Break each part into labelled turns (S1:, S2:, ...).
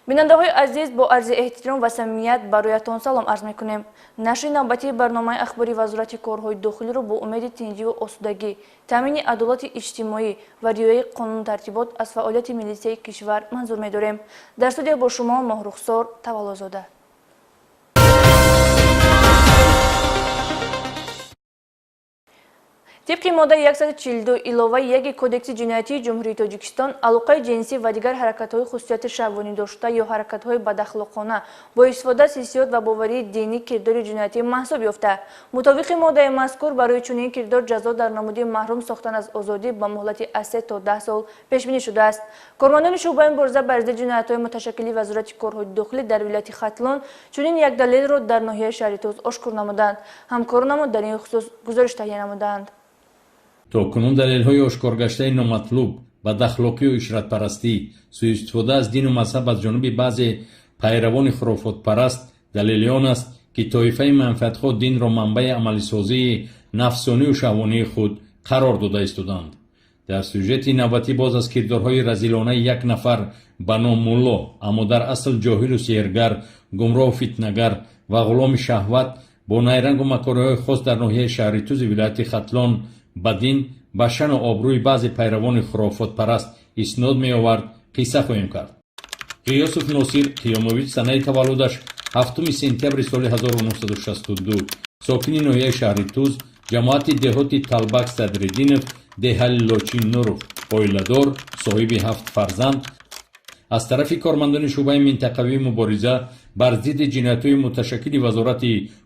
S1: بیننده‌های عزیز با عرض احترام و صمیمیت برایتان سلام عرض می‌کنیم. نشر نوبتی برنامه اخباری وزارت کارهای داخلی را با امید تنظیم و آسودگی، تامین عدالت اجتماعی و رعایت قانون ترتیبات از فعالیت ملیته کشور منظور می‌داریم. در استودیو با شما ماهرخسار تولازاده. طبق ماده 142 علاوه 1 کدکس جنایتی جمهوری تاجیکستان، علاقه جنسی و دیگر حرکت‌های خصوصیت شهوانی داشته یا حرکت‌های بداخلاقانه با استفاده از حسیات و باوری دینی کردار جنایتی محسوب یافته. مطابق ماده مذکور برای چنین کردار جزا در نمود محروم ساختن از آزادی با مهلت از 3 تا 10 سال پیش بینی شده است. کارمندان شعبه مبارزه بر ضد جنایت‌های متشکل وزارت کارهای داخلی در ولایت ختلان چنین یک دلیل را در ناحیه شهر توز آشکار نمودند. همکاران ما در این خصوص گزارش تهیه نمودند.
S2: تاکنون دلیل‌های آشکار گشته نامطلوب بداخلاقی و اشرت‌پرستی، سوءاستفاده از دین و مذهب از جانب بعضی پیروان خرافات پرست دلیل آن است که طایفه منفعت‌خواه دین را منبع عملی‌سازی نفسانی و شهوانی خود قرار داده ایستادند. در سوژت نوبتی باز از کردارهای رذیلانه یک نفر به نام مولا اما در اصل جاهل و سحرگر، گمراه و فتنه‌گر و غلام شهوت با نیرنگ و مکارهای خاص در ناحیه شهر توز ولایت ختلان به دین به شأن و آبروی بعضی پیروان خرافات پرست اسناد می آورد قصه خواهیم کرد. غیاث ناصر قیامویچ سنه تولدش 7 سپتامبر سال 1962 ساکن ناحیه شهر توز جماعت دهاتی تلبک صدرالدینов دهل لاچین نورов اویلادور صاحب 7 فرزند از طرف کارمندان شعبه منطقوی مبارزه بر ضد جنایت‌های متشکل وزارت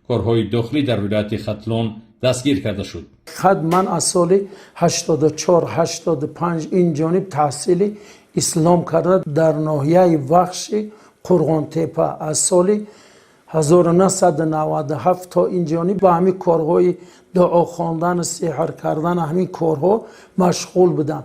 S2: کارهای داخلی در ولایت ختلان دستگیر کرده شد.
S3: خود من از سال 84-85 این جانب تحصیل اسلام کرده در ناحیه بخش قرغان تپه. از سال 1997 تا این جانب به همین کارهای دعا خواندن، سحر کردن، همین کارها مشغول بودم.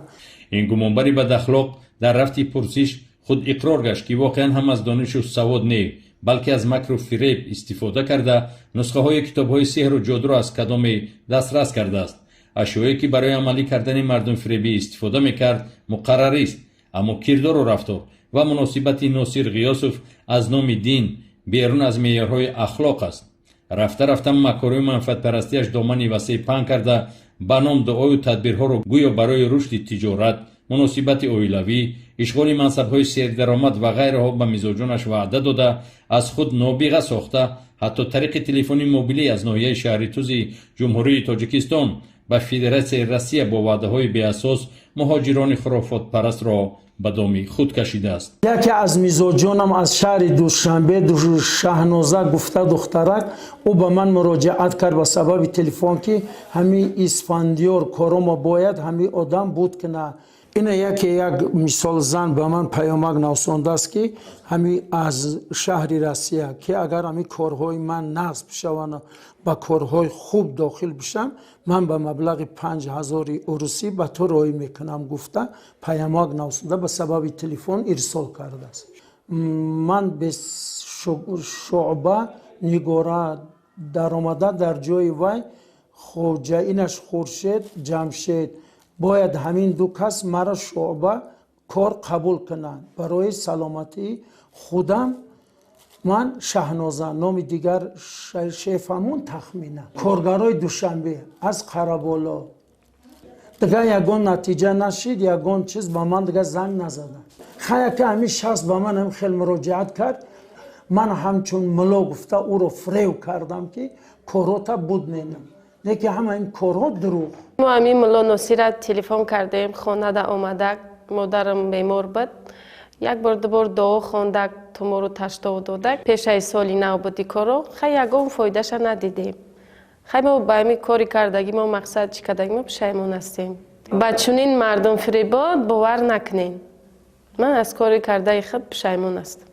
S3: این
S2: گمانبر بداخلاق در رفت پرسش خود اقرار گشت که واقعا هم از دانش و سواد نه بلکه از مکر و فریب استفاده کرده نسخه های کتاب های سحر و جادو را از کدام دسترس کرده است. اشیایی که برای عملی کردن مردم فریبی استفاده میکرد مقرر است، اما کردار و رفتار و مناسبت ناصر غیاث از نام دین بیرون از معیارهای اخلاق است. رفته رفته مکارهای منفعت پرستیش دامنی وسیع پهن کرده به نام دعای و تدبیرها را گویا برای رشد تجارت، مناسبت اویلوی، اشغال منصب‌های سردرآمد و غیرها به مزاجانش وعده داده از خود نابغه ساخته حتی طریق تلفنی موبیلی از ناحیه شهر توز جمهوری تاجیکستان به فدراسیون روسیه با وعده‌های بی اساس مهاجران خرافات پرست را به دام خود کشیده است.
S3: یکی از مزاجانم از شهر دوشنبه شهنازه گفته دخترک او به من مراجعت کرد به سبب تلفن که همین اسفندیار کارم باید همین آدم بود که نه. این یک مثال زن به من پیامک نوشانده است که همین از شهر روسیه که اگر همین کارهای من نصب شوند با کارهای خوب داخل بشم من به مبلغ 5000 روسی به تو رای میکنم گفته پیامک نوشانده به سبب تلفن ارسال کرده است. من به شعبه نگاره در آمده در جای وی خوجه اینش خورشید جمشید باید همین دو کس مرا شعبه کار قبول کنند برای سلامتی خودم. من شهنازه نام دیگر شیفمون تخمینه کارگرای دوشنبه از قربالا دیگه یگان نتیجه نشید یگان چیز با من دیگه زنگ نزدن. خیلی که همین شخص با من هم خیلی مراجعت کرد من همچون ملا گفته او رو فریب کردم که کاراتا بود نینم لیکن همه این کارها دروغ.
S4: ما همین ملا ناصر تلفن کردیم خانه دا آمده مادرم بیمار بود یک بار دو بار دعا خوانده تومور رو تشتا داده پیش ای سالی نو بودی کارو خیلی یکم فایدهش ندیدیم. خیلی ما با همین کاری کردگی ما مقصد چی کردگی ما پشیمون هستیم. با چنین مردم فریباد باور نکنین. من از کاری کرده خود پشیمون هستم.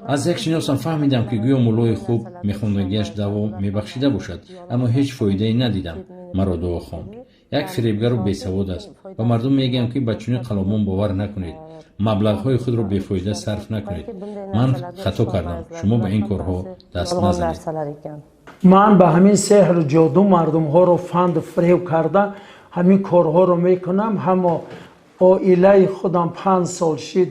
S2: از یک شناسم فهمیدم که گویا مولای خوب میخوندگیش دوا میبخشیده باشد اما هیچ فایده ندیدم. مرا دعا خواند. یک فریبگر و بیسواد است و مردم میگم که بچون قلامان باور نکنید، مبلغ‌های خود را بیفایده صرف نکنید. من خطا کردم، شما به این کارها دست نزنید.
S3: من به همین سحر جادو مردم ها رو فند فریب کرده همین کارها رو میکنم. همه عائله خودم 5 سال شد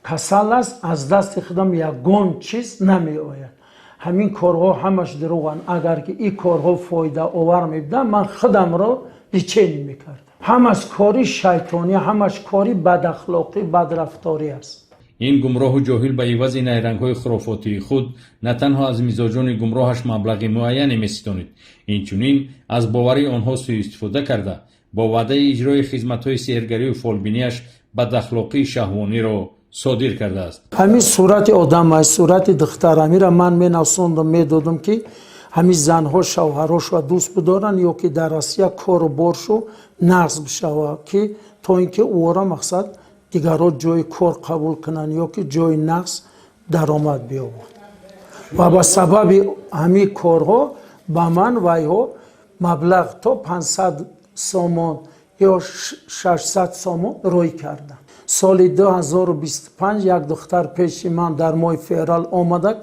S3: کسل است از دست خودم یگان چیز نمی آید. همین کارها همش دروغن. اگر که این کارها فایده آور می بودن من خودم را بیچین میکردم. همش کاری شیطانی، همش کاری بد اخلاقی، بد رفتاری است.
S2: این گمراه و جاهل به عوض نیرنگ‌های خرافاتی خود نه تنها از مزاجان گمراهش مبلغ معینی می‌ستانید، اینچنین از باوری آنها سوء استفاده کرده با وعده اجرای خدمت‌های سحرگری و فالبینی‌اش بد اخلاقی شهوانی را صادر کرده است.
S3: همین صورت آدم های صورت دخترمی را من می‌نویساندم می‌دادم که همین زنها شوهرش و دوست بدارن یا که در آسیا کار و بارشو نقض بشود که تا اینکه او را مقصد دیگران جای کار قبول کنن یا که جای نقص درآمد بیاورد و با سبب همین کارها با من ویها مبلغ تا 500 سامان یا 600 سامان روی کردن. سال 2025 یک دختر پیش من در ماه فеврал آمده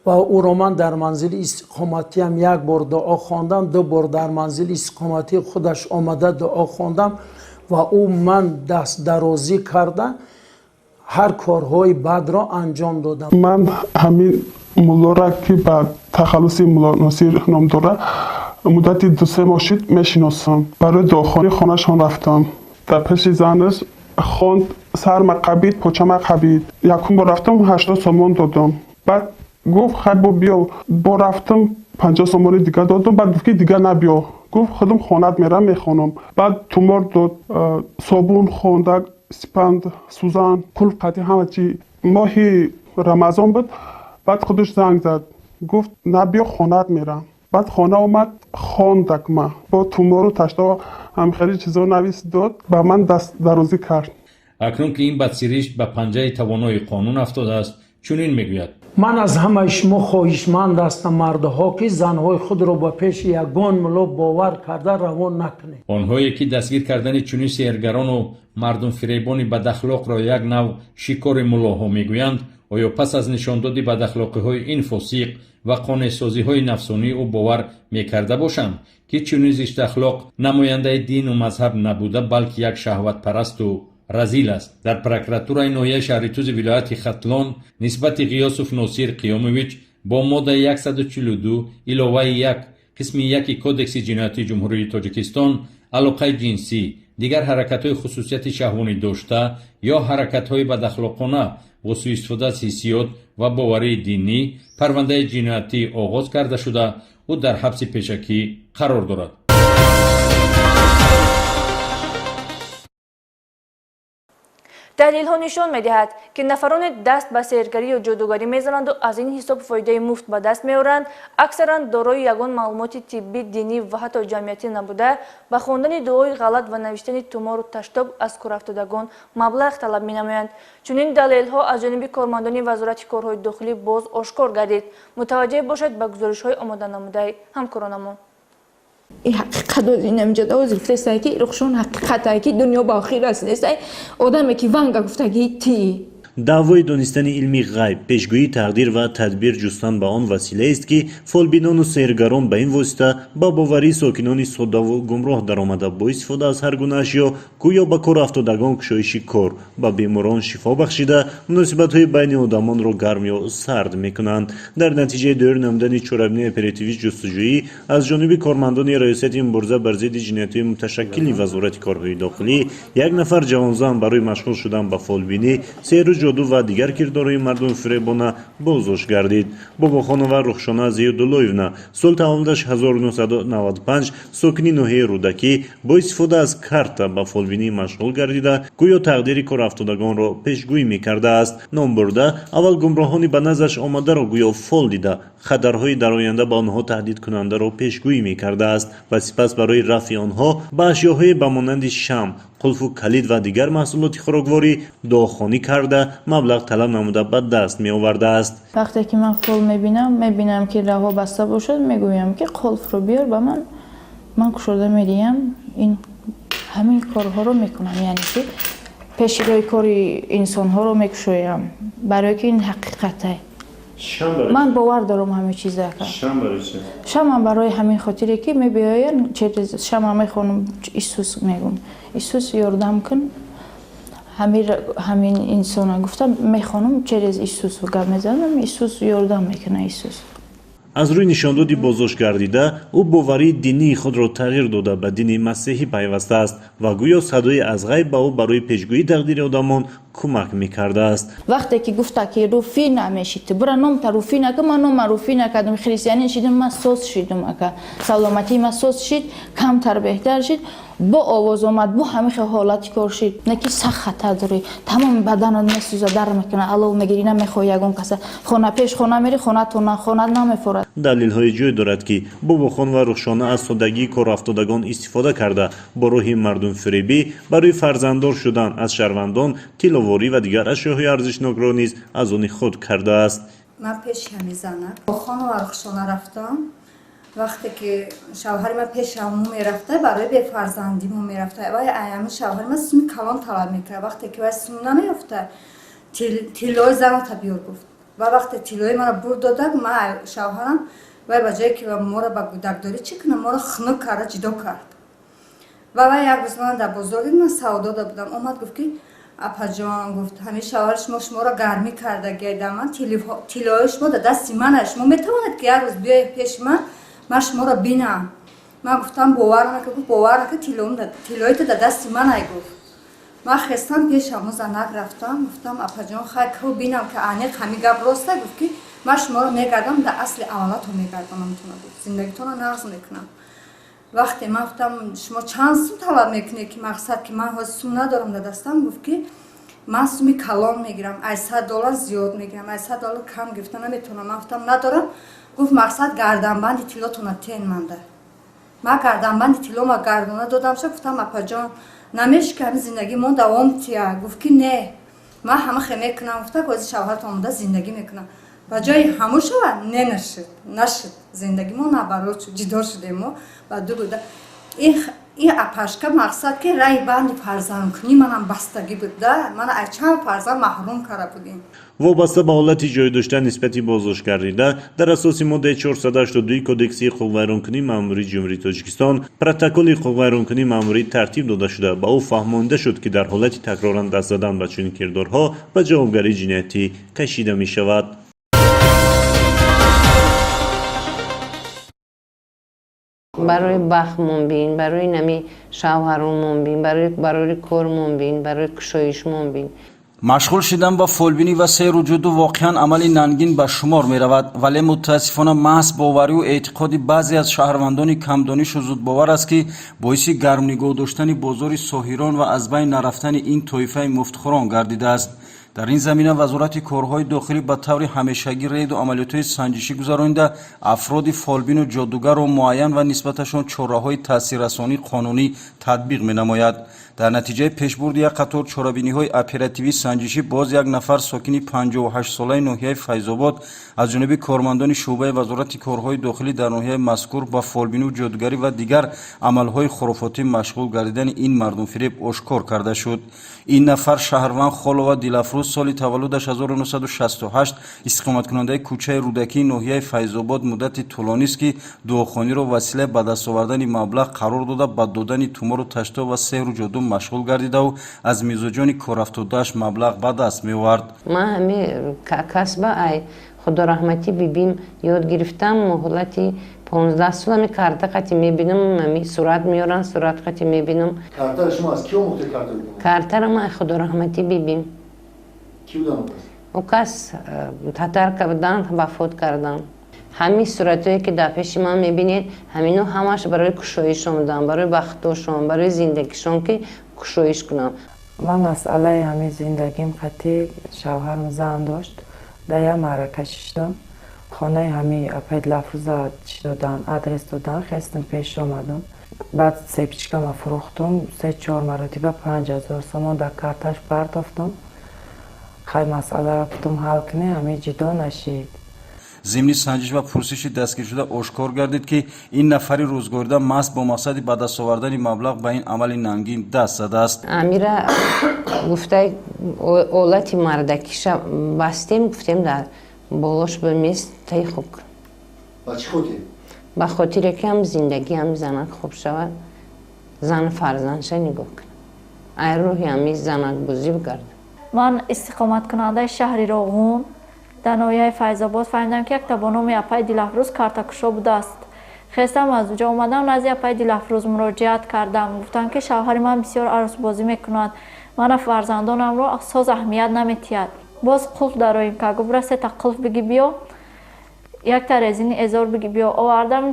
S3: و او را من در منزل استقامتی هم یک بار دعا خواندم، دو بار در منزل استقامتی خودش آمده دعا خواندم و او من دست درازی کرده هر کارهای بد را انجام دادم.
S5: من همین مولا را که با تخلص مولا ناصر نام داره مدتی 2-3 ماه شد میشناسم. برای دعاخوانی خانه‌شان رفتم. در پیش زنش خواند، سرم قبید، پاچم قبید. یکم بار رفتم 80 سامان دادم. بعد گفت خب بیا. با رفتم 50 سامان دیگه دادم. بعد گفت که دیگه نبیا. گفت خودم خانت میرم میخوانم. بعد تومار داد، صابون، خوندک، سپند، سوزن، کل قطعی همه چی. ماهی رمضان بود. بعد خودش زنگ زد. گفت نبیا خانت میرم. بعد خانه اومد خواندک ما با تومار و تشتا هم خیلی چیزا نویس داد با من دست درازی کرد.
S2: اکنون که این بدسریشت به پنجه توانای قانون افتاده است چنین میگوید:
S3: من از همه شما خواهشمند هستم مردها که زنهای خود را به پیش یگان ملا باور کرده روان نکنید.
S2: آنهایی که دستگیر کردن چنین سحرگران و مردم فریبان بد اخلاق را یک نوع شکار ملاها میگویند، آیا پس از نشاندادی بد اخلاقی های این فاسق و قانع سازی های نفسانی او باور میکرده باشند که چنین زشت اخلاق نماینده دین و مذهب نبوده بلکه یک شهوت پرست و رذیل است؟ در پروکراتورای ناحیه شهریتوز ولایت ختلان نسبت غیاث ناصر قیامویچ با ماده 142 علاوه 1 قسم 1 کودکس جنایتی جمهوری تاجیکستان علاقه جنسی، دیگر حرکت‌های خصوصیت شهوانی داشته یا حرکت‌های بد اخلاقانه با سوء استفاده از حیثیت و باوری دینی پرونده جنایتی آغاز کرده شده و در حبس پیشکی قرار دارد.
S1: تحلیل ها نشان می‌دهد که نفران دست به سحرگری و جادوگری می‌زنند و از این حساب فایده مفت به دست می‌آورند. اکثرا دارای یگان معلومات طبی، دینی و حتی جمعیتی نبوده به خواندن دعای غلط و نوشتن تومار و تشتاب از کارافتادگان مبلغ طلب می‌نمایند. چنین دلایل‌ها از جانب کارمندان وزارت کارهای داخلی باز آشکار گردید. متوجه باشد به گزارش‌های آماده نموده همکارانمان.
S6: این حقیقت از این امجاد از رفتست که رخشون حقیقت که دنیا با آخر است آدمی که ونگا گفته که تی
S7: دعوای دانستن علمی غیب، پیشگویی تقدیر و تدبیر جستن به آن وسیله است که فالبینان و سحرگران به این واسطه با باوری ساکنان ساده و گمراه درآمده با استفاده از هر گونه اشیا گویا به کار افتادگان گشایشی کار به بیماران شفا بخشیده مناسبت‌های بین آدمان را گرم یا سرد میکنند. در نتیجه دور نمودن چهاربینی اپراتیوی جستجویی از جانب کارمندان ریاست مبارزه بر ضد جنایت‌های متشکل وزارت کارهای داخلی یک نفر جوانزن برای مشغول شدن به فالبینی، سحر جادو و دیگر کردارهای مردم فریبانه بازداشت گردید. بابا خانم رخشانه زیاداللهیونا سال تولدش 1995 ساکنی ناحیه رودکی با استفاده از کارت به فالبینی مشغول گردیده گویا تقدیر کار افتادگان را پیشگویی میکرده است. نام برده اول گمراهانی به نظرش آمده را گویا فال دیده خطرهای در آینده به آنها تهدید کننده را پیشگویی میکرده است و سپس برای رفع آنها به اشیاهای به مانند شمع، قلف و کلید و دیگر محصولات خوراکواری دعاخوانی کرده مبلغ طلب نموده به دست می آورده است.
S6: وقتی که من فال میبینم که راه بسته باشد میگویم که قلف رو بیار به من کشوده میدیم این همین کارها رو میکنم، یعنی که پیش روی کاری انسان ها رو میکشویم برای که این حقیقته. من باور دارم همه چیز که شما برای همین خاطری که میبیاین شما میخونم ایسوس میگم ایسوس یاردم کن همین انسان گفتم میخوانم через ایسوس گپ میزنم ایسوس یاردم میکنه ایسوس
S7: аз рӯи нишондоди боздошт гардида ӯ боварии динии худро тағйир дода ба дини масеҳӣ пайвастааст ва гӯё садои аз ғайб ба ӯ барои пешгӯии тақдири одамон кӯмак мекардааст.
S6: вақте ки гуфта ки руфӣ намешид бура номта руфӣ нака ман нома руфӣ накардам христианӣ шидам ман сос шидам ака саломатии ман сос шид камтар беҳтар шид бо овоз омад бо ҳамихе ҳолати кор шид не ки сахт хатар дорӣ тамоми баданат месӯза дар мекуна алов мегирӣ намехоҳ ягон каса хона пеш хона мери хона намефорад.
S7: далелҳои ҷой дорад ки бобохон ва рухшона аз содагии корафтодагон истифода карда бо роҳи мардумфиребӣ барои фарзанддор шудан аз шаҳрвандон тиловорӣ ва дигар ашёҳои арзишнокро низ аз они худ кардааст.
S8: ман пеши ҳами зана бо хону ва рухшона рафтам вақте ки шавҳари ман пеши ҳаму мерафта барои бефарзандиму мерафта вай аями шавҳари ман суми калон талаб мекард вақте ки вай сум намеёфта тиллои заната биёр гуфт ва вақте тиллои мара бурд додак ман шавҳарам вай ба ҷое ки моро ба гӯдакдорӣ чӣ кунам моро хунук карда ҷудо кард ва вай як рӯз ман дар бозор дид ман савдо дода будам омад гуфт ки апаҷон гуфт ҳамин шавҳари шуморо гармӣ карда гияйда ман тиллои шумо дар дасти мана шумо метавонед ки як рӯз биёед пеши ман шуморо бинам. ман гуфтам бовар нака гуфт бовар нака тиллоиту дар дасти манай гуфт. ман хестам пеш ҳамун занак рафтам гуфтам апаҷон хай ку бинам ки аниқ ҳамин гап роста гуфт ки ман шуморо мегардам дар асли аввалатон мегардамам зиндагитонро нағз мекунам. вақте ман гуфтам шумо чанд сум талаб мекунед ки мақсад ки ман ҳозир сум надорам дар дастам гуфт ки ман суми калон мегирам ай $100 зиёд мегирам ай $100 кам гирифта наметавонам. ман гуфтам надорам. гуфт мақсад гарданбанди тиллотона тен манда. ман гарданбанди тиллома гардона додам шуд гуфтам апаҷон намеши ки ҳамин зиндагӣ мон давом тия. гуфт ки не ман ҳамахе мекунам. гуфта ки ҳозир шавҳартон омода зиндагӣ мекунам. ба ҷои ҳамун шавад не нашид зиндагимо набарод шуд ҷудо шудем мо ба ду гӯда ин апашка мақсад ки раи банди фарзандкунӣ манам бастагӣ буд да мана аз чанд фарзанд маҳрум карда будем.
S7: вобаста ба ҳолати ҷой дошта нисбати боздошт гардида дар асоси моддаи 482 кодекси ҳуқуқвайронкунии маъмурии ҷумҳурии тоҷикистон протоколи ҳуқуқвайронкунии маъмурӣ тартиб дода шуда ба ӯ фаҳмонида шуд ки дар ҳолати такроран даст задан ба чунин кирдорҳо ба ҷавобгарии ҷиноятӣ кашида мешавад.
S9: барои бахмон бин барои нами шавҳаромон бин барои кормон бин барои кушоишмон бин
S10: машғул шидан ба фолбинӣ ва сейру ҷуду воқеан амали нангин ба шумор меравад вале мутаассифона маҳз боварию эътиқоди баъзе аз шаҳрвандони камдонишу зудбовар аст ки боиси гармнигоҳ доштани бозори соҳирон ва аз байн нарафтани ин тоифаи муфтихӯрон гардидааст. дар ин замина вазорати корҳои дохилӣ ба таври ҳамешагӣ рейду амалиётҳои санҷишӣ гузаронида афроди фолбину ҷодугарро муайян ва нисбаташон чораҳои таъсиррасонии қонунӣ татбиқ менамояд. дар натиҷаи пешбурди як қатор чорабиниҳои оперативии санҷишӣ боз як нафар сокини 58-солаи ноҳияи файзобод аз ҷониби кормандони шуъбаи вазорати корҳои дохилӣ дар ноҳияи мазкур ба фолбину ҷодугарӣ ва дигар амалҳои хурофотӣ машғул гардидани ин мардумфиреб ошкор карда шуд. ин нафар шаҳрванд холова дилафрӯз соли таваллудаш 1968 истиқоматкунандаи кӯчаи рӯдакии ноҳияи файзобод муддати тӯлонист ки дуохониро василаи ба даст овардани маблағ қарор дода ба додани тумору ташто ва сеҳру ҷоду машғул гардидаву аз мизоҷони корафтодааш маблағ ба даст меовард.
S9: ман ҳами касба ай худораҳматӣ бибим ёд гирифтам моҳолати 15 солами карта қати мебинам сурат меёрам сурат қати мебинам.
S11: картаро шумо аз ки омӯхте карта?
S9: картаро ман худораҳматӣ бибим.
S11: ки будам?
S9: о кас татар кардан вафот кардан. ҳамин суратое ки дар пеши ман мебинед ҳамино ҳамаш барои кушоиш омадам барои бахтошон барои зиндагишон ки кушоиш кунам.
S12: ман масъалаи ҳамин зиндагим қатӣ шавҳарам зан дошт дар як маърака шиштам хонаи ҳамин пайдлафрӯза чӣ додан адрес додан хестам пеш омадам баъд сепчикама фурӯхтум 3-4 маротиба 5000 сомон дар карташ партофтам хай масъаларо гуфтам ҳал кунем ҳамин ҷудо нашид.
S10: зимни санҷиш ва пурсиши дастгиршуда ошкор гардид ки ин нафари рӯзгорида маҳз бо мақсади ба даст овардани маблағ ба ин амали нангин даст задааст.
S9: амира гуфта олати мардакиша бастем гуфтем дар болош ба мез таи хуб кун.
S11: ба чӣ хотир?
S9: ба хотире ки ҳам зиндагӣ ҳам занак хуб шавад зан фарзандша нигоҳ кунам. ай рӯҳи ҳамин занакбозӣ бигардад.
S6: ман истиқоматкунандаи шаҳри Роғун дар ноҳияи Файзобод фаҳмидам ки як та бо номи Апай Дилафрӯз картакушо будааст. хестам аз уҷо омадам, назди Апай Дилафрӯз муроҷиат кардам. гуфтам ки шавҳари ман бисёр арӯсбозӣ мекунад, мана фарзандонамро соз аҳамият наметиҳад. боз қулф дароим кард. гуфт бира 3 та қулф биги биё, як та резини эзор биги биё. овардам,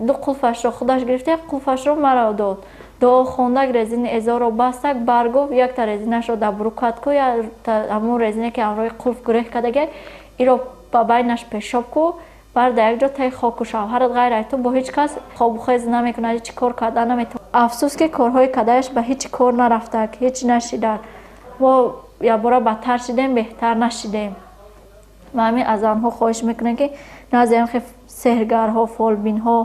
S6: ду қулфашро худаш гирифта, як қулфашро маро дод. дуо хондак, резини эзорро бастак, баргофт як та резинашро дар бурукат ку, ҳамун резине ки ҳамроҳи қулф гӯреҳ кардагай, иро ба байнаш пешоб ку, барда якҷо таи хоку. шавҳарат ғайр аз ту бо ҳеҷ кас хобу хез намекунад, ҳеҷ кор кардан наметавонад. афсӯс ки корҳои кадаеш ба ҳеҷ кор нарафтак, ҳеҷ нашиданд. мо якбора бадтар шидем, беҳтар нашидем. ва ҳамин аз онҳо хоҳиш мекунем ки назди сеҳргарҳо, фолбинҳо,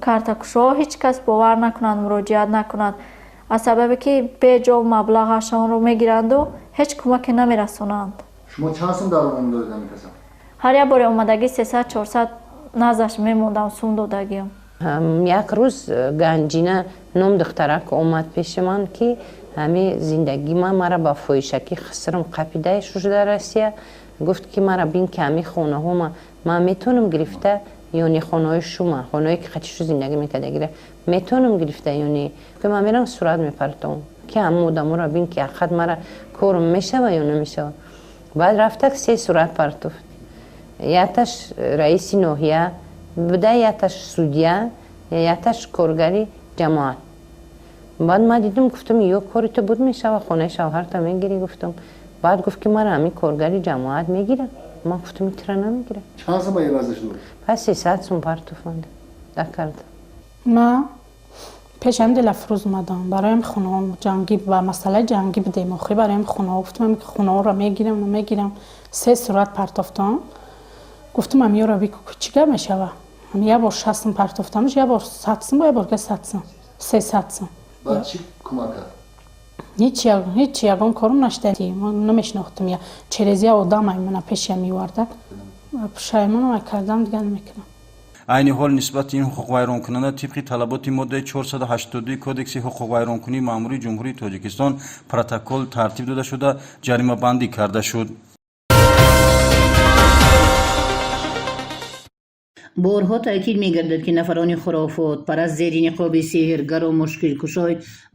S6: картакушоҳо ҳеҷ кас бовар накунад, муроҷиат накунад, аз сабабе ки беҷо маблағашонро мегиранду ҳеҷ кӯмаке намерасонанд.
S11: шумо чанд сум даромад додед ҳамин каса?
S6: ҳар як бори омадагӣ 300-400 наздаш мемондам, сум додагиам.
S9: як рӯз ганҷина ном духтарак омад пеши ман ки ҳамин зиндагима мара ба фоҳишакӣ хисрам қапидаи шуда Россия. гуфт ки мара бин ки ҳамин хонаҳома ман метонам гирифта ёни хонаҳои шума, хонаҳое ки хатишу зиндагӣ мекардагира метонам гирифта ёни ки ман мерам сурат мепартовам ки ҳамин одаморо бин ки ақад мара корм мешава ё намешава. баъд рафтак 3 сурат партофт. якташ раиси ноҳия буда, якташ судя, якташ коргари ҷамоат. баъд ман дидам, гуфтам ё кори ту буд мешава, хонаи шавҳарта мегирӣ гуфтам. баъд гуфт ки мара ҳамин коргари ҷамоат мегира. ман гуфтам итра намегира.
S11: чанд сум евазаш дод?
S9: пас 300 сум партофанд дакардам.
S13: ман пешам Дилафрӯз омадам, бароям хонаҳо ҷангӣ ба масъалаи ҷангӣ будем, охир бароям хонаҳо гуфтам ки хонаҳоро мегирам. 3 сурат партофтам. гуфтам ҳамиёро бику чӣ гап мешава? як бор 60 сум партофтамш, як бор 100 сум, як бор 100 сум, 300 сум.
S11: баъд чӣ кӯмак кард?
S13: ҳеҷ ягон корум наштади. ман намешинохтам, я черезия одамай мана пешам меварда. пушаймонам кардам, дигар намекунам.
S10: айни ҳол нисбати ин ҳуқуқвайронкунанда тибқи талаботи моддаи 482 кодекси ҳуқуқвайронкунии маъмурии ҷумҳурии тоҷикистон протокол тартиб дода шуда ҷаримабандӣ карда шуд.
S14: борҳо таъкид мегардад ки нафарони хурофот параст зери ниқоби сеҳргару мушкилкушой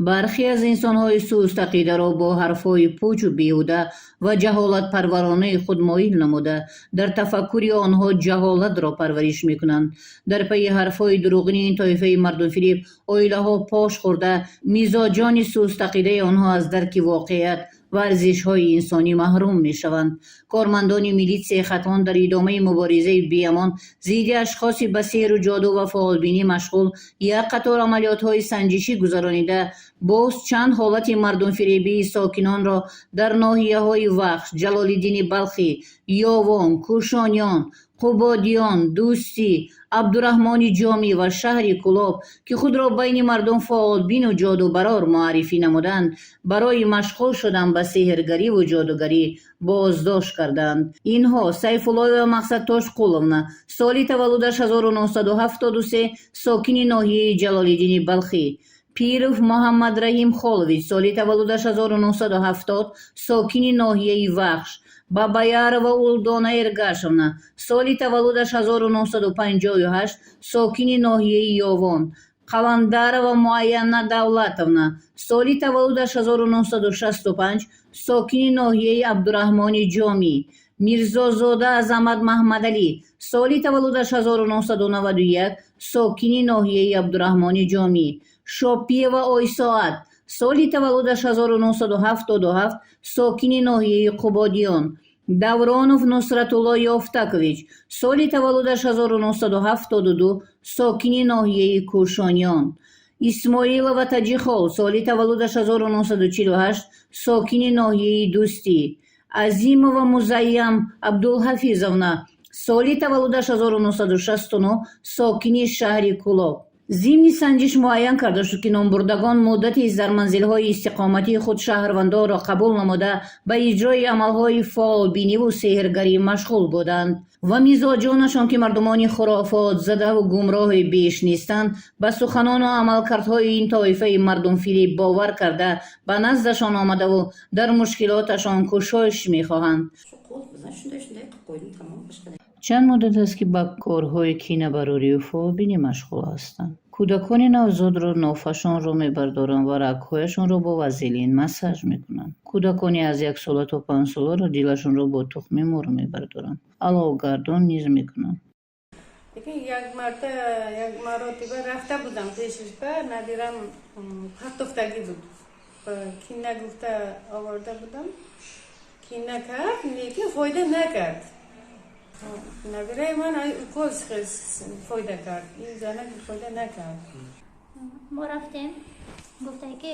S14: бархе аз инсонҳои сӯъустақидаро бо ҳарфҳои пӯчу беҳуда ва ҷаҳолатпарваронаи худ моил намуда дар тафаккури онҳо ҷаҳолатро парвариш мекунанд. дар пайи ҳарфҳои дуруғини ин тоифаи мардумфиреб оилаҳо пош хӯрда, мизоҷони сӯъустақидаи онҳо аз дарки воқеият ва арзишҳои инсонӣ маҳрум мешаванд. кормандони милитсияи Хатон дар идомаи муборизаи беамон зидди ашхоси ба сеҳру ҷоду ва фаъолбинӣ машғул як қатор амалиётҳои санҷишӣ гузаронида, боз чанд ҳолати мардумфиребии сокинонро дар ноҳияҳои Вахш, Ҷалолиддини Балхӣ, Ёвон, Кӯшониён, Қубодиён, Дӯстӣ, Абдураҳмони Ҷомӣ ва шаҳри Кӯлоб ки худро байни мардум фаъолбину ҷодубарор муаррифӣ намуданд, барои машғул шудан ба сеҳргариву ҷодугарӣ боздошт карданд. инҳо Сайфуллоева Мақсад Тошқуловна, соли таваллудаш 1973, сокини ноҳияи Ҷалолиддини Балхӣ; Пиров Муҳаммад Раҳим Холович, соли таваллудаш 1970, сокини ноҳияи Вахш; Бабаярова Улдона Эргашевна, соли таваллудаш 1958, сокини ноҳияи Ёвон; Қаландарова Муайяна Давлатовна, соли таваллудаш 1965, сокини ноҳияи Абдураҳмони Ҷомӣ; Мирзозода Азамат Маҳмадалӣ, соли таваллудаш 1991, сокини ноҳияи Абдураҳмони Ҷомӣ; Шопиева Ойсоат, соли таваллудаш 1977, сокини ноҳияи Қубодиён; Давронов Нусратулло Ёфтакович, соли таваллудаш 1972, сокини ноҳияи Кӯшониён; Исмоилова Таҷихол, соли таваллудаш 1948, сокини ноҳияи Дӯстӣ; Азимова Музайям Абдулҳафизовна, соли таваллудаш 1969, сокини шаҳри Кӯлоб; ضمن سنجش معین کرده شد که نامبردگان مدتی در منزل‌های استقامتی خود شهروندان را قبول نموده به اجرای عملهای فعال بینی و سحرگری مشغول بودند و مزاجانشان که مردمان خرافات زده و گمراه بیش نیستند به سخنان و عملکردهای این طایفه مردم فریب باور کرده به نزدشان آمده و در مشکلاتشان کوشش می‌خواهند. چند مدت است که با کارهای کینه‌براری و فالبینی مشغول هستند. کودکان نوزاد را نافشان را میبردارند و رگ‌هایشان را با وازلین مساج میکنند. کودکانی از 1 ساله تا 5 ساله را دلشان را با تخم مرغ میبردارند. علاوه گردان نیز میکنند.
S15: یک مرتبه رفته بودم پیشش به ندیرم پرتفتگی بود. کینه گفته آورده بودم. کینه کرد لیکن فایده نکرد. نبیره من کوز فایده کرد. این زنه فایده نکرد.
S16: ما رفتیم گفته که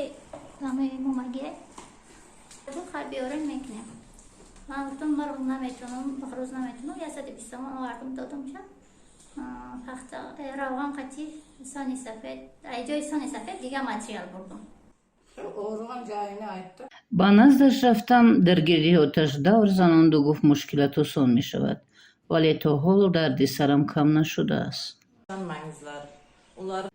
S16: همه مومگیه تو خیلی بیارن میکنیم. من گفتم من روز نمیتونم بخروز نمیتونم 120 من آوردم دادم شد. فقط روان قطعی سانی سفید ایجای سانی سفید دیگه ماتریال بردم.
S14: با نزدش رفتم در گردی آتش دور زناند و گفت مشکلات آسان می شود ولی تا حال دردی سرم کم نشده است.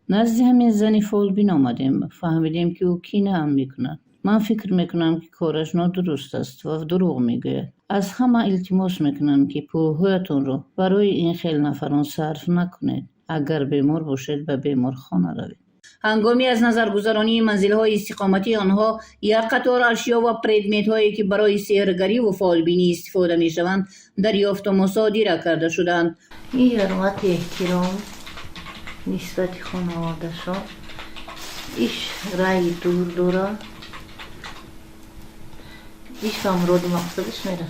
S14: نزد همین زنی فالبین آمدیم فهمیدیم که او کینه هم میکند. من فکر میکنم که کارش نادرست است و دروغ میگوید. از همه التماس میکنم که پوهایتون رو برای این خیل نفران صرف نکنید. اگر بیمار باشید به بیمارخانه روید. هنگامی از نظرگذرانی منزل‌های استقامتی آنها یک قطار اشیا و پردمیت‌هایی که برای سحرگری و فالبینی استفاده می‌شوند دریافت و مصادره کرده شدند.
S17: این حرمت احترام نسبت خانواده‌شان ایش رای دور داره ایش امراد مقصدش میرسه.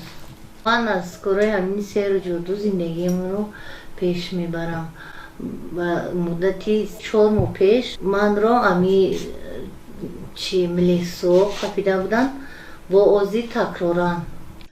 S17: من از کارهای همین سحر و جادو زندگیم رو پیش میبرم و مدتی 4 ماه پیش من را امی ملیسو قپیده بودن با آزی تکرارن.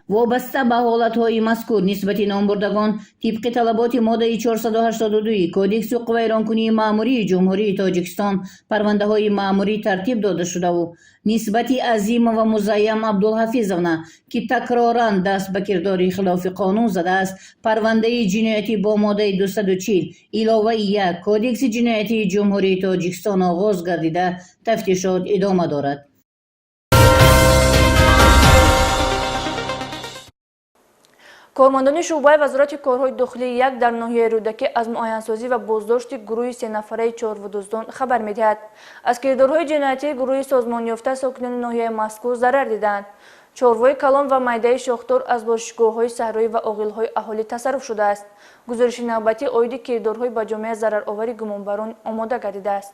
S14: وابسته به حالتهای مذکور نسبت نامبردگان طبق طلبات ماده 482 کودکس قویرانکنی مأموری جمهوری تاجیکستان پرونده های مأموری ترتیب داده شده و نسبت عظیم و مزیم عبدالحفیظovna که تکرارا دست به کردار خلاف قانون زده است پرونده جنایتی با ماده 240 علاوه 1 کودکس جنایتی جمهوری تاجیکستان آغاز گردیده تفتیشات ادامه دارد.
S1: کارمندان شعبه وزارت کارهای داخلی 1 در ناحیه رودکی از معاینسازی و بازداشت گروه 3 نفره چارودزدان خبر می‌دهد. از کردارهای جنایتی گروه سازمان یافته ساکنان ناحیه مذکور ضرر دیدند. چاروای کلان و میده شاخدار از باشگاه‌های صحرایی و عاقل‌های اهالی تصرف شده است. گزارش نوبتی عاید کردارهای به جامعه ضررآوری گمانبران آماده گردیده است.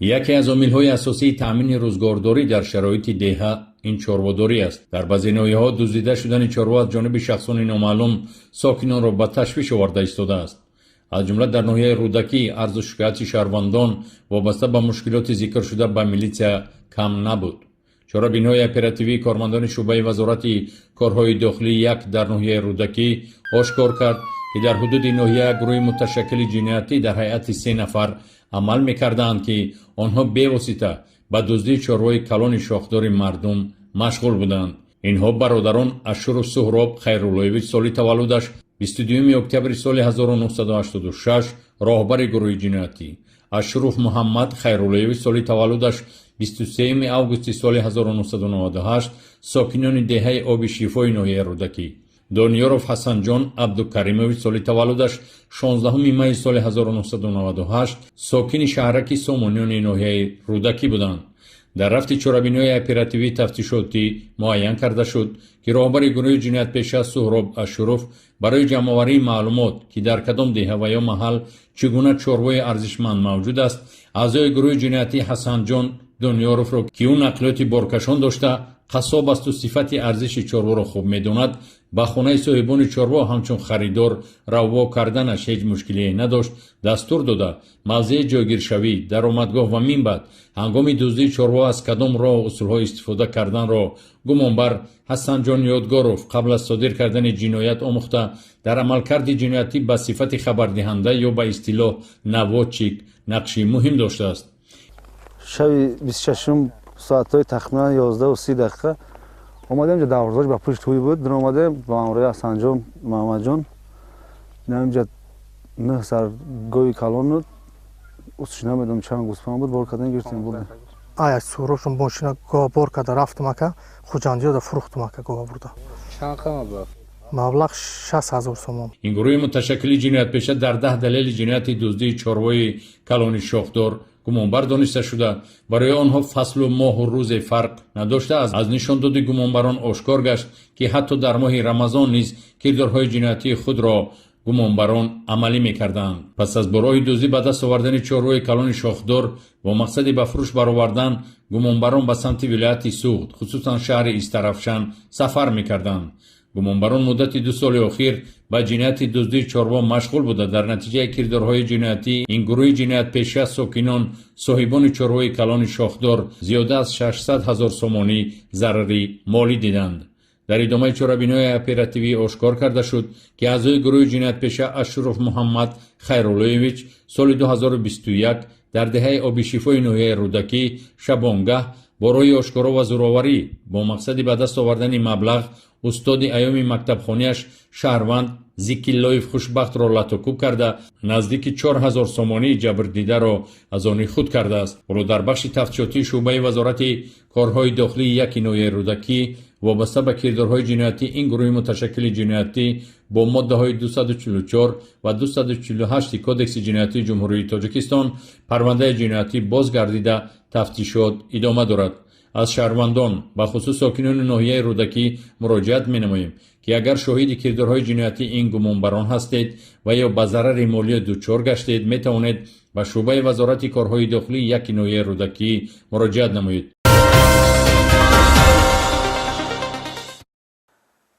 S2: یکی از عامل‌های اساسی تأمین روزگارداری در شرایط دهه این چارواداری است. در بعضی ناحیه‌ها دزدیده شدن چاروا از جانب شخصان نامعلوم ساکنان را به تشویش آورده ایستاده است. از جمله در ناحیه رودکی عرض و شکایت شهروندان وابسته به مشکلات ذکر شده به میلیسیا کم نبود. چرا بینای اپراتیوی کارمندان شعبه وزارت کارهای داخلی 1 در ناحیه رودکی آشکار کرد که در حدود ناحیه گروه متشکل جنایتی در هیئت 3 نفر عمل می‌کردند که آنها بواسطه به دزدی چاروای کلان شاخدار مردم مشغول بودند. اینها برادران اشرف سهراب خیراللهویچ سالی تولدش 22 اکتبر سال 1986 راهبر گروه جنایتی، اشرف محمد خیراللهویچ سالی تولدش 23 آگوست سال 1998 ساکنان دهه آب شفای ناحیه رودکی، دانیارов حسن جان عبدالکریمویچ سالی تولدش 16 می سال 1998 ساکن شهرک سامانیان ناحیه رودکی بودند. در رفت چرابینای اپراتیوی تفتیشاتی معین کرده شد که راهبر گروه جنایت پیشه سهراب اشرف برای جمع‌آوری معلومات که در کدام دهه و یا محل چگونه چاروای ارزشمند موجود است، اعضای گروه جنایتی حسن جان دانیارov را که اون نقلیات بارکشان داشته қассоб асту сифати арзиши чорворо хуб медонад, ба хонаи соҳибони чорво ҳамчун харидор равво карданаш ҳеҷ мушкилие надошт, дастур дода мавзеи ҷойгиршавӣ, даромадгоҳ ва минбаъд ҳангоми дуздии чорво аз кадом роҳ усулҳо истифода карданро гумонбар ҳасанҷон ёдгоров қабл аз содир кардани ҷиноят омӯхта дар амалкарди ҷиноятӣ ба сифати хабардиҳанда ё ба истилоҳ наводчик нақши муҳим доштааст.
S18: шаби 26 соатҳои тахминан 11:30 омадем ҷа даврдош ба пушт ҳуй буд дар омадем ба амрои ҳасанҷон маҳаммадҷон намҷа 9 сар гови калонуд усшина медом чанд гӯспан буд бор кардан гиртем бурдем
S19: ай сурош мошина гоҳ бор карда рафтум ака хуҷандиёда фурӯхтум ака гоҳ бурда
S20: чанд қамаб
S19: маблағ 60,000 сомон.
S2: ин гурӯҳи муташаккили ҷиноятпеша дар 10 далели ҷинояти дуздии чорвои калони шохдор гумонбар дониста шуда барои онҳо фаслу моҳу рӯзе фарқ надошта аз нишондоди гумонбарон ошкор гашт ки ҳатто дар моҳи рамазон низ кирдорҳои ҷиноятии худро гумонбарон амалӣ мекарданд. пас аз бо роҳи дуздӣ ба даст овардани чорвои калони шохдор бо мақсади ба фурӯш баровардан гумонбарон ба самти вилояти суғд хусусан шаҳри истарафшан сафар мекарданд. гумонбарон муддати 2 соли охир ба ҷинояти дуздии чорво машғул буда дар натиҷаи кирдорҳои ҷиноятӣ ин гурӯҳи ҷиноятпеша сокинон соҳибони чорвои калони шохдор зиёда аз 600,000 сомонӣ зарари молӣ диданд. дар идомаи чорабинои оперативӣ ошкор карда шуд ки аъзои гурӯҳи ҷиноятпеша Ашуроф Муҳаммад Хайруллоевич соли 2021 дар деҳаи Обишифои ноҳияи Рӯдакӣ шабонгаҳ бо роҳи ошкоро ва зӯроварӣ бо мақсади ба даст овардани маблағ устоди айёми мактабхонааш шаҳрванд Зикиллоев Хушбахтро латокӯб карда наздики 4000 сомонии ҷабрдидаро аз они худ кардааст. ҳоло дар бахши тафтишотии шуъбаи вазорати корҳои дохилии яки ноҳияи Рӯдакӣ вобаста ба кирдорҳои ҷиноятӣ ин гурӯҳи муташаккили ҷиноятӣ бо моддаҳои 244 ва 248 кодекси ҷиноятии ҷумҳурии Тоҷикистон парвандаи ҷиноятӣ бозгардида тафтишот идома дорад. аз шаҳрвандон ба хусус сокинони ноҳияи Рӯдакӣ муроҷиат менамоем ки агар шоҳиди кирдорҳои ҷиноятии ин гумонбарон ҳастед ва ё ба зарари молия дучор гаштед метавонед ба шуъбаи вазорати корҳои дохилии яки ноҳияи Рӯдакӣ муроҷиат намоед.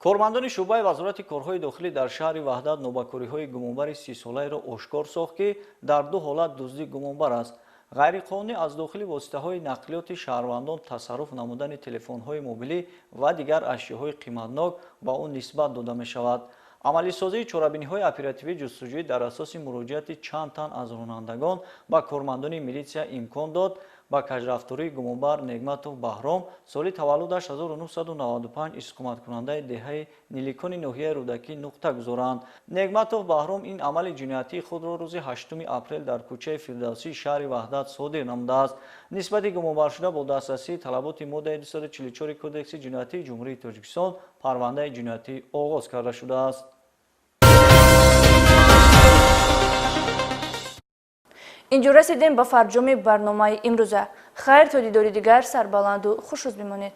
S21: кормандони шуъбаи вазорати корҳои дохилӣ дар шаҳри ваҳдат нобакориҳои гумонбари 30-солаеро ошкор сохт ки дар 2 ҳолат дуздӣ гумонбар аст. ғайриқонунӣ аз дохили воситаҳои нақлиёти шаҳрвандон тасарруф намудани телефонҳои мобилӣ ва дигар ашёҳои қиматнок ба он нисбат дода мешавад. амалисозии чорабиниҳои оперативии ҷустуҷӯӣ дар асоси муроҷиати чанд тан аз ронандагон ба кормандони милитсия имкон дод ба каҷрафтории гумонбар Негматов Баҳром соли таваллудаш 1995 иstiqomatkунандаи деҳаи Ниликони ноҳияи Рӯдакӣ нуқта гузоранд. Негматов Баҳром ин амали ҷиноятии худро рӯзи 8 апрел дар кӯчаи Фирдавсии шаҳри Ваҳдат содир намудааст. нисбати гумонбаршуда бо дастрасии талаботи моддаи 244 кодекси ҷиноятии ҷумҳурии Тоҷикистон парвандаи ҷиноятӣ оғоз карда шудааст.
S1: инҷо расидем ба фарҷоми барномаи имрӯза. хайр то дидори дигар сарбаланду хушрӯз бимонед.